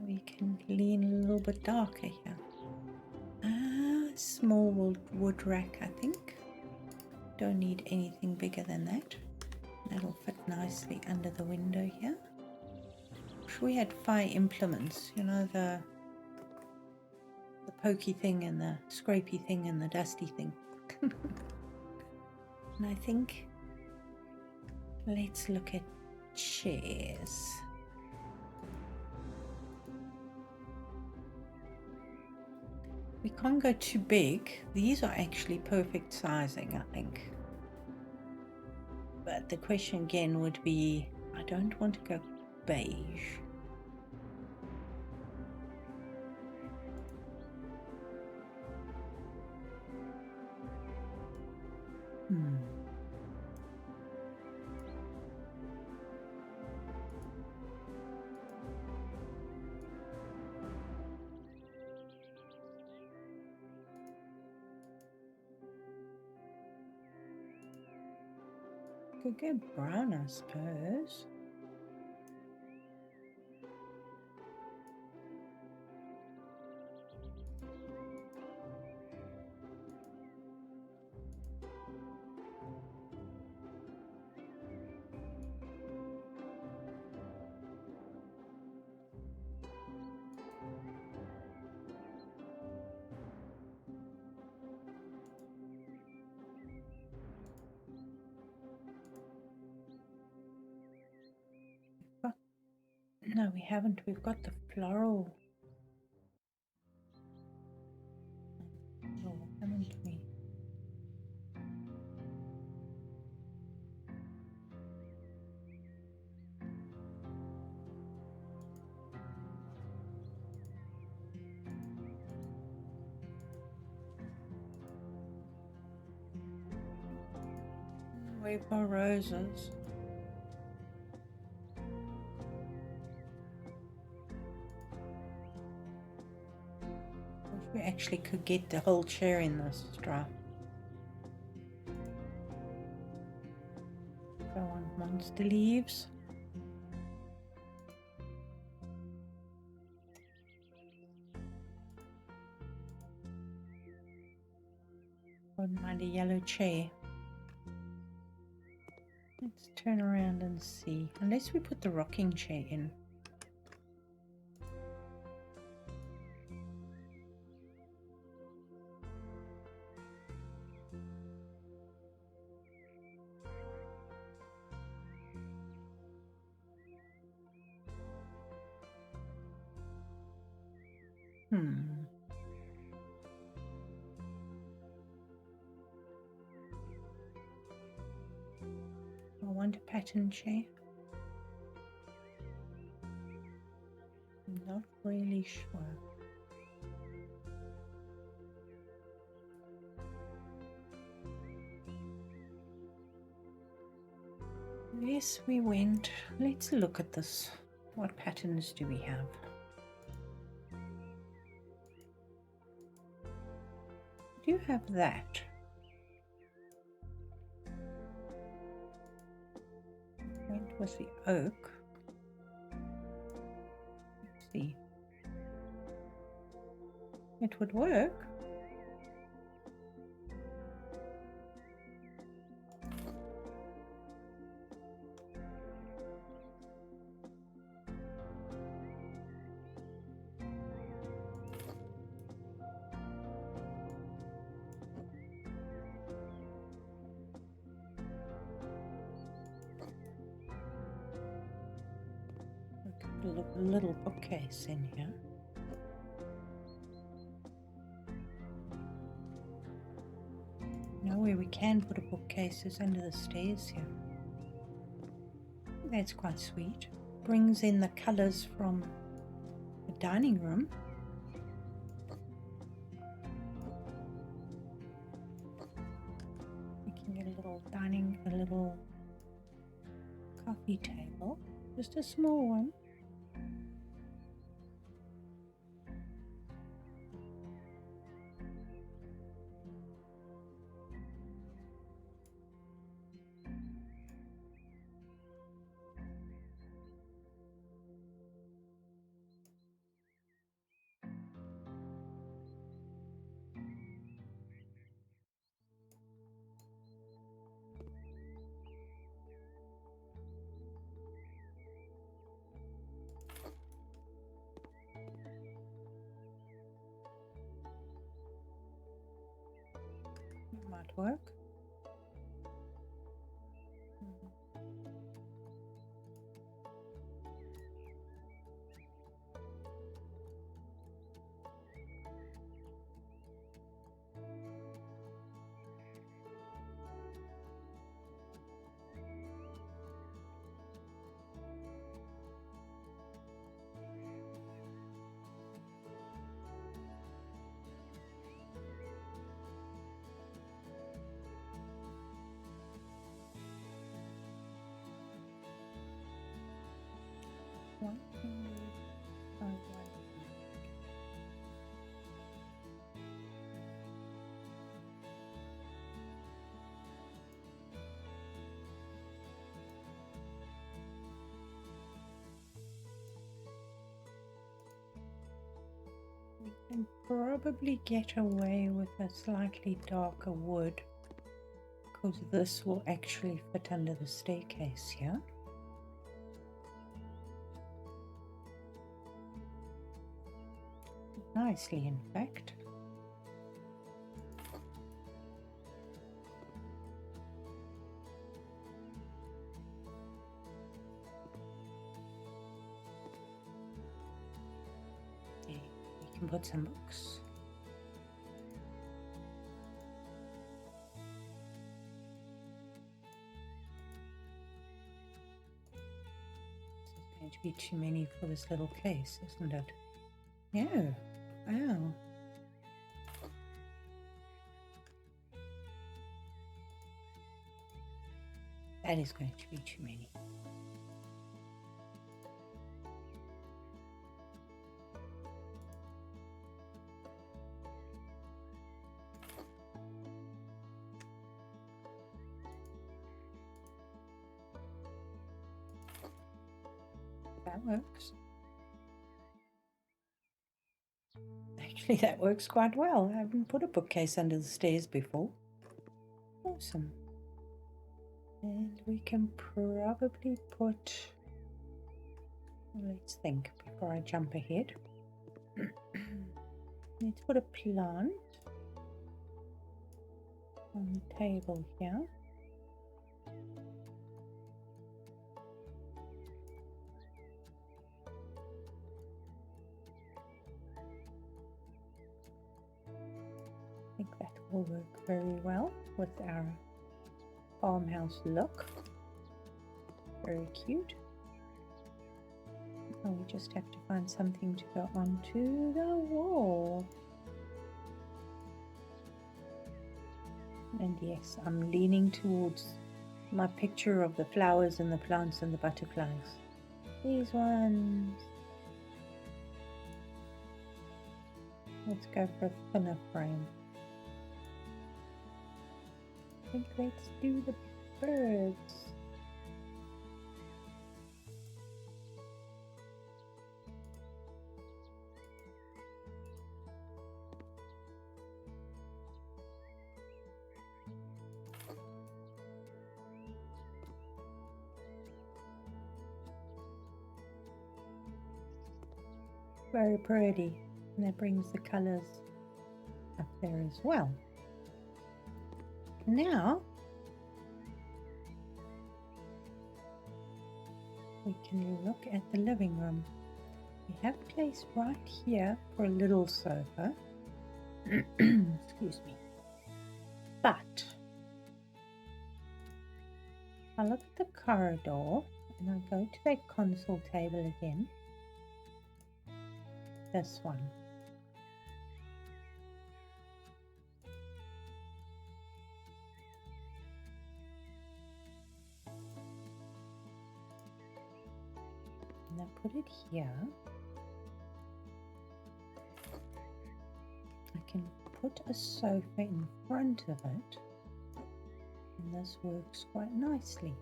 We can lean a little bit darker here. Small wood rack, I think. Don't need anything bigger than that. That'll fit nicely under the window here. Wish we had fire implements, you know, the pokey thing and the scrapey thing and the dusty thing. And I think let's look at chairs. We can't go too big. These are actually perfect sizing, I think. But the question again would be, I don't want to go beige. Could go brown, I suppose. No, we haven't. We've got the floral. Oh, haven't we? We've got roses. We actually could get the whole chair in this drawer. Go on, monster leaves. Wouldn't mind a yellow chair. Let's turn around and see. Unless we put the rocking chair in. I want a pattern chair. Not really sure. Yes, we went. Let's look at this. What patterns do we have? We do have that. Went with the oak. Let's see. It would work. A little bookcase in here. Now where we can put a bookcase is under the stairs here. That's quite sweet. Brings in the colours from the dining room. Making a little coffee table. Just a small one. Might work. One thing I like. We can probably get away with a slightly darker wood because this will actually fit under the staircase here. Nicely, in fact. Yeah, you can put some books. This is going to be too many for this little place, isn't it? Yeah. Wow. That is going to be too many. that works. Actually, that works quite well. I haven't put a bookcase under the stairs before. Awesome. And we can probably put... Let's think before I jump ahead. Let's put a plant on the table here. I think that will work very well with our farmhouse look. Very cute. Oh, we just have to find something to go onto the wall. And yes, I'm leaning towards my picture of the flowers and the plants and the butterflies. These ones. Let's go for a thinner frame. I think let's do the birds. Very pretty, and that brings the colors up there as well. Now we can look at the living room. We have a place right here for a little sofa. Excuse me. But I look at the corridor and I go to that console table again. This one. And I put it here. I can put a sofa in front of it, and this works quite nicely.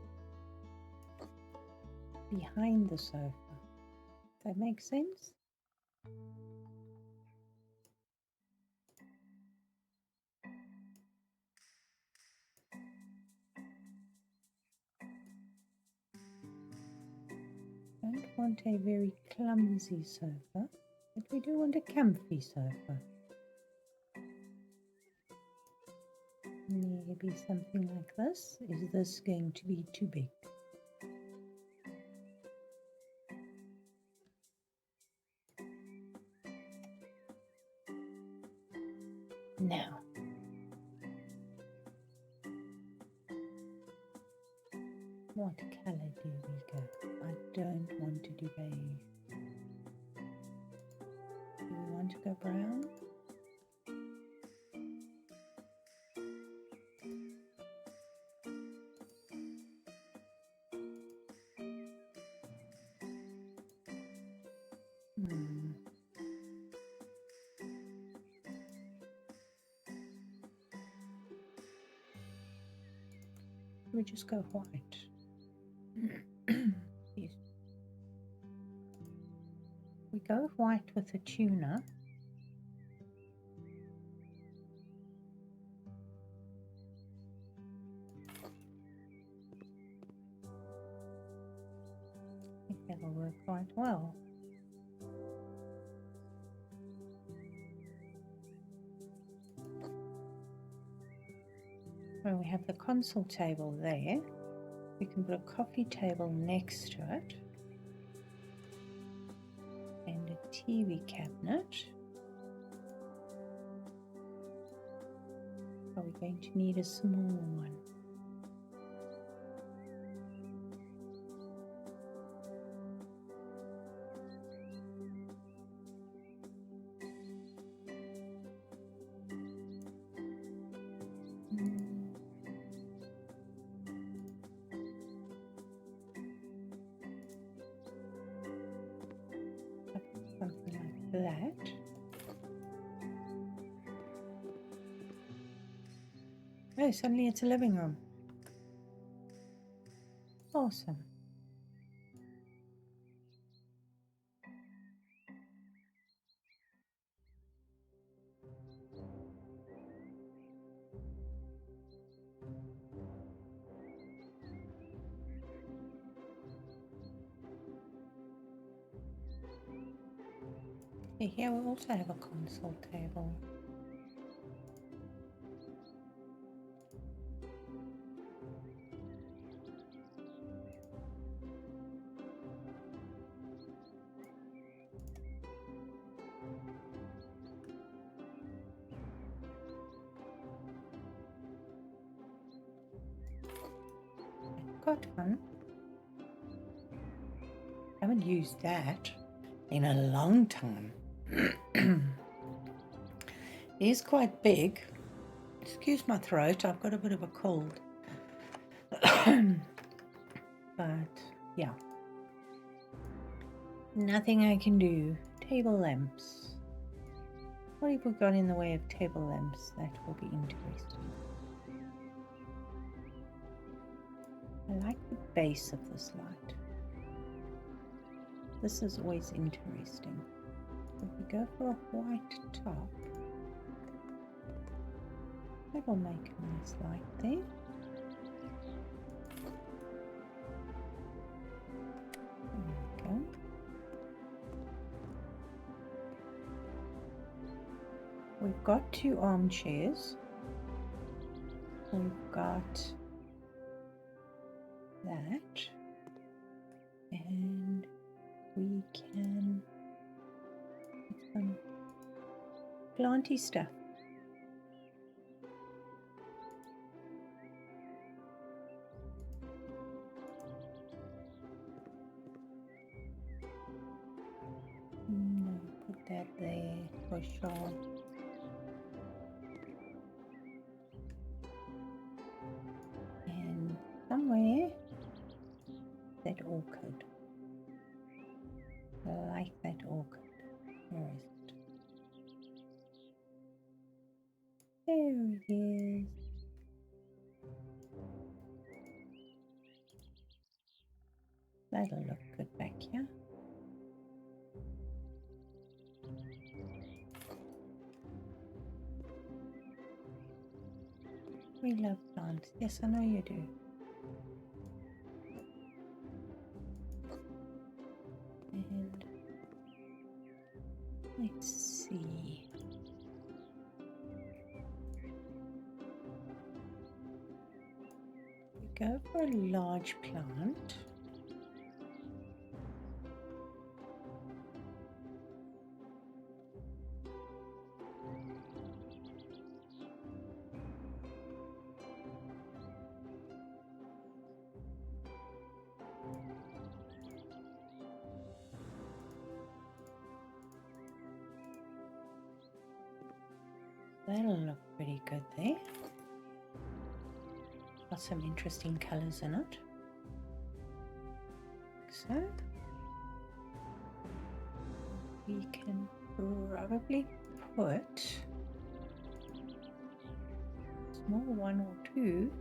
Behind the sofa. Does that make sense? Don't want a very clumsy sofa, but we do want a comfy sofa. Maybe something like this. Is this going to be too big? Now, what color do we go? I don't want to do beige. Do we want to go brown? We just go white. Yes. We go white with the tuna. I think that'll work quite well. When we have the console table there, we can put a coffee table next to it and a TV cabinet. Are we going to need a small one? Something like that. Oh, suddenly it's a living room. Awesome. Here we also have a console table. Got one. Haven't used that in a long time. It is quite big. Excuse my throat, I've got a bit of a cold. But yeah, nothing I can do. Table lamps. What have we got in the way of table lamps? That will be interesting. I like the base of this light. This is always interesting. If we go for a white top, that will make a nice light there. There we go. We've got 2 armchairs. We've got that. And we can put some planty stuff. No, put that there for sure. And somewhere that orchid. I like that orchid. Where is it? There it is. That'll look good back here. We love plants. Yes, I know you do. And let's see. We go for a large plant. That'll look pretty good there. Got some interesting colours in it. So we can probably put a small 1 or 2,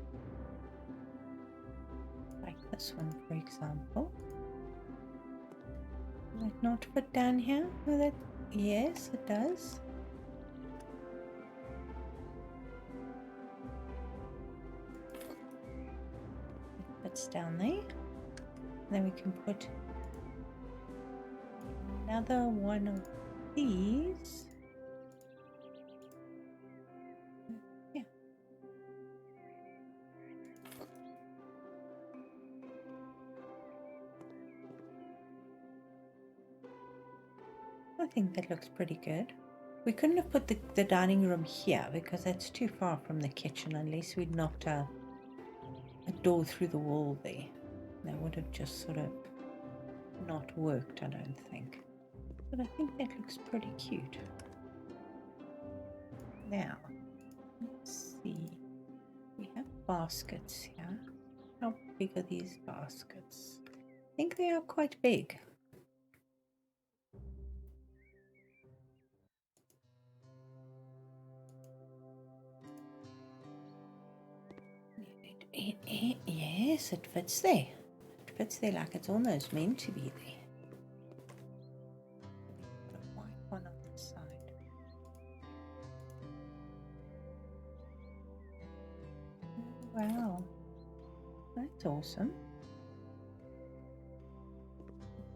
like this one for example. Does that not fit down here? No, that, yes, it does. Down there. Then we can put another one of these. Yeah. I think that looks pretty good. We couldn't have put the dining room here because that's too far from the kitchen unless we'd knocked a door through the wall there. That would have just sort of not worked, I don't think. But I think that looks pretty cute. Now, let's see. We have baskets here. How big are these baskets? I think they are quite big. Yes, it fits there. It fits there like it's almost meant to be there. Put a white one on the side. Wow, that's awesome.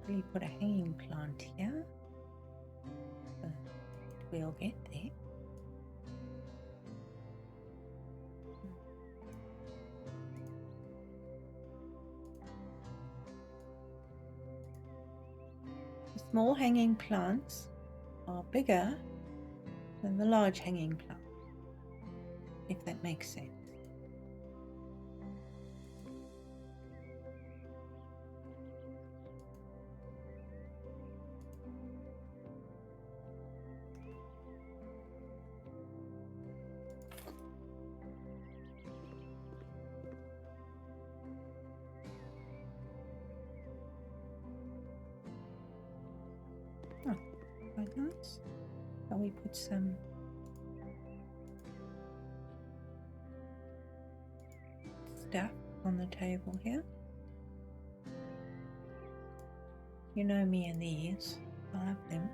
Really put a hanging plant here. we'll get there. The small hanging plants are bigger than the large hanging plants, if that makes sense. Oh, quite nice. Shall we put some stuff on the table here? You know me and these. I love them.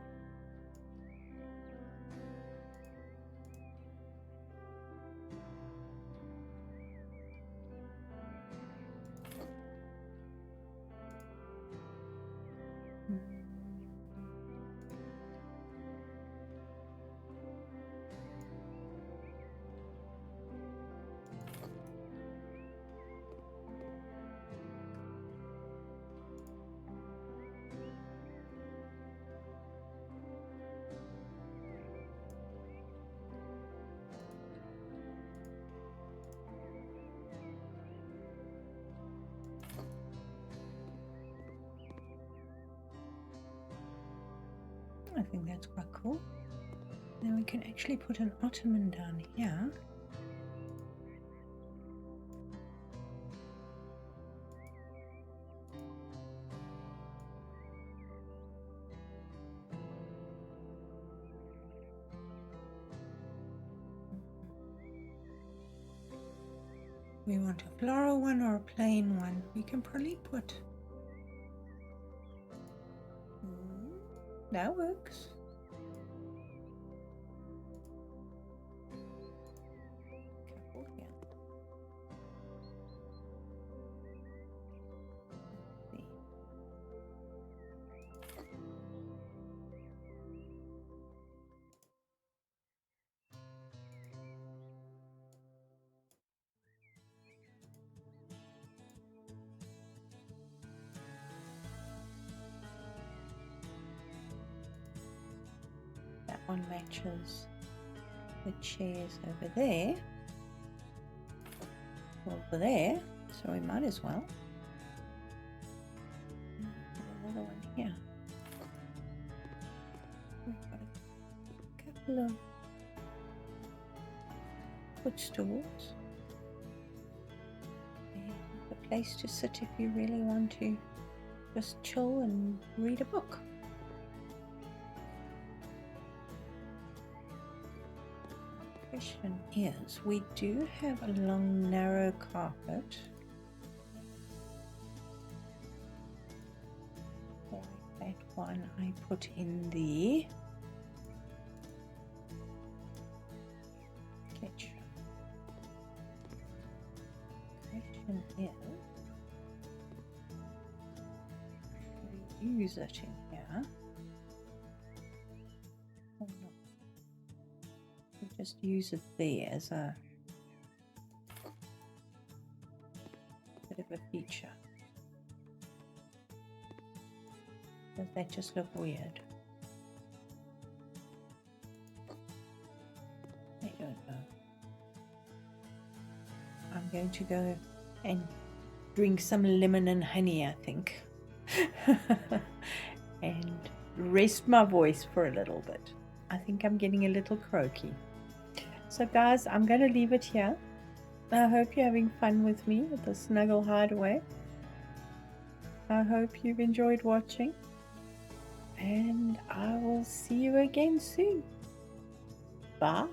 I think that's quite cool. Now we can actually put an ottoman down here. We want a floral one or a plain one. We can probably put... that works. Couple here. See. That one matches the chairs over there, over there, so we might as well. Another one here. We've got a couple of footstools and a place to sit if you really want to just chill and read a book. The question is, we do have a long narrow carpet. Like that one I put in the kitchen. The question is, should we use it in here or not? We just use it there as a bit of a feature. Does that just look weird? I don't know. I'm going to go and drink some lemon and honey, I think. And rest my voice for a little bit. I think I'm getting a little croaky. So guys, I'm going to leave it here. I hope you're having fun with me with the Snuggle Hideaway. I hope you've enjoyed watching. And I will see you again soon. Bye.